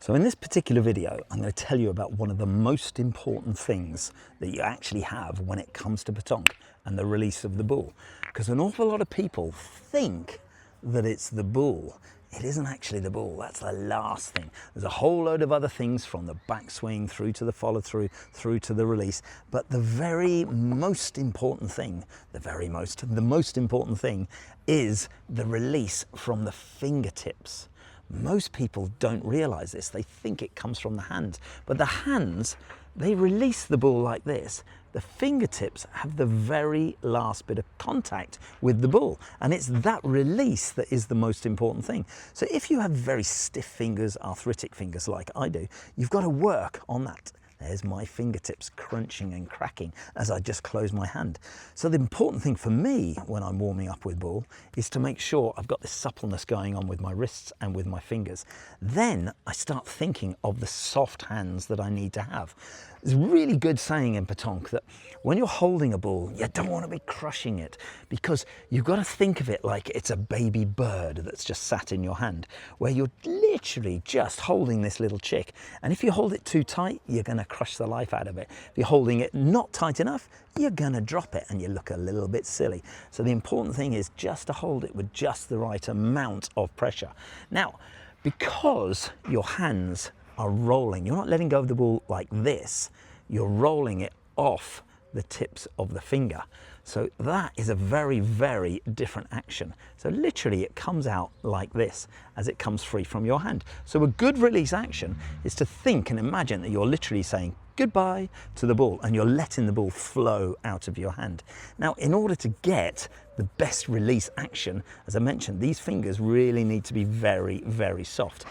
So in this particular video, I'm going to tell you about one of the most important things that you actually have when it comes to petanque and the release of the ball. Because an awful lot of people think that it's the ball. It isn't actually the ball, that's the last thing. There's a whole load of other things from the backswing through to the follow through to the release. But the very most important thing, the most important thing is the release from the fingertips. Most people don't realize this. They think it comes from the hands, but the hands, they release the ball like this. The fingertips have the very last bit of contact with the ball, and it's that release that is the most important thing. So if you have very stiff fingers, arthritic fingers like I do, you've got to work on that. There's my fingertips crunching and cracking as I just close my hand. So the important thing for me when I'm warming up with ball is to make sure I've got this suppleness going on with my wrists and with my fingers. Then I start thinking of the soft hands that I need to have. There's a really good saying in petanque that when you're holding a ball, you don't want to be crushing it, because you've got to think of it like it's a baby bird that's just sat in your hand, where you're literally just holding this little chick. And if you hold it too tight, you're going to crush the life out of it. If you're holding it not tight enough, you're going to drop it and you look a little bit silly. So the important thing is just to hold it with just the right amount of pressure. Now, because your hands are rolling, you're not letting go of the ball like this, you're rolling it off the tips of the finger. So that is a very, very different action. So literally it comes out like this as it comes free from your hand. So a good release action is to think and imagine that you're literally saying goodbye to the ball and you're letting the ball flow out of your hand. Now, in order to get the best release action, as I mentioned, these fingers really need to be very, very soft.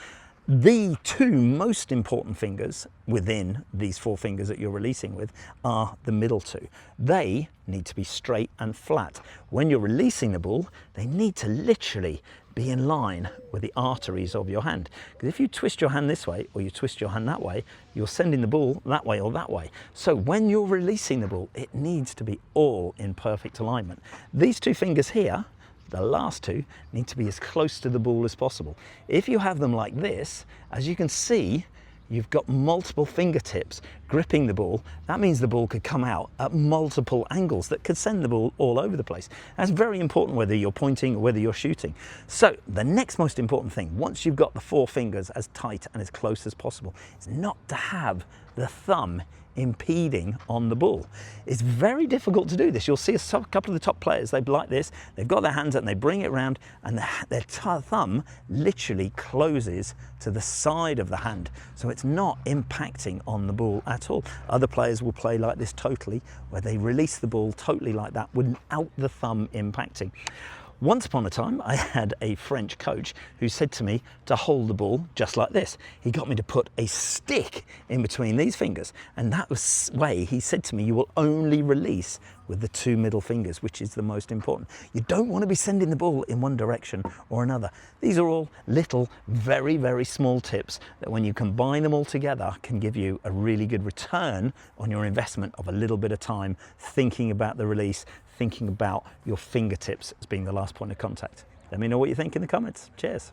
The two most important fingers within these four fingers that you're releasing with are the middle two. They need to be straight and flat. When you're releasing the ball, they need to literally be in line with the arteries of your hand. Because if you twist your hand this way or you twist your hand that way, you're sending the ball that way or that way. So when you're releasing the ball, it needs to be all in perfect alignment. These two fingers here, the last two, need to be as close to the ball as possible. If you have them like this, as you can see, you've got multiple fingertips gripping the ball. That means the ball could come out at multiple angles that could send the ball all over the place. That's very important whether you're pointing or whether you're shooting. So the next most important thing, once you've got the four fingers as tight and as close as possible, is not to have the thumb impeding on the ball. It's very difficult to do this. You'll see a couple of the top players, they're like this, they've got their hands and they bring it around and their thumb literally closes to the side of the hand, so it's not impacting on the ball at all. Other players will play like this totally, where they release the ball totally like that without the thumb impacting. Once upon a time, I had a French coach who said to me to hold the ball just like this. He got me to put a stick in between these fingers, and that was the way he said to me, you will only release with the two middle fingers, which is the most important. You don't want to be sending the ball in one direction or another. These are all little, very, very small tips that when you combine them all together can give you a really good return on your investment of a little bit of time thinking about the release, thinking about your fingertips as being the last point of contact. Let me know what you think in the comments. Cheers.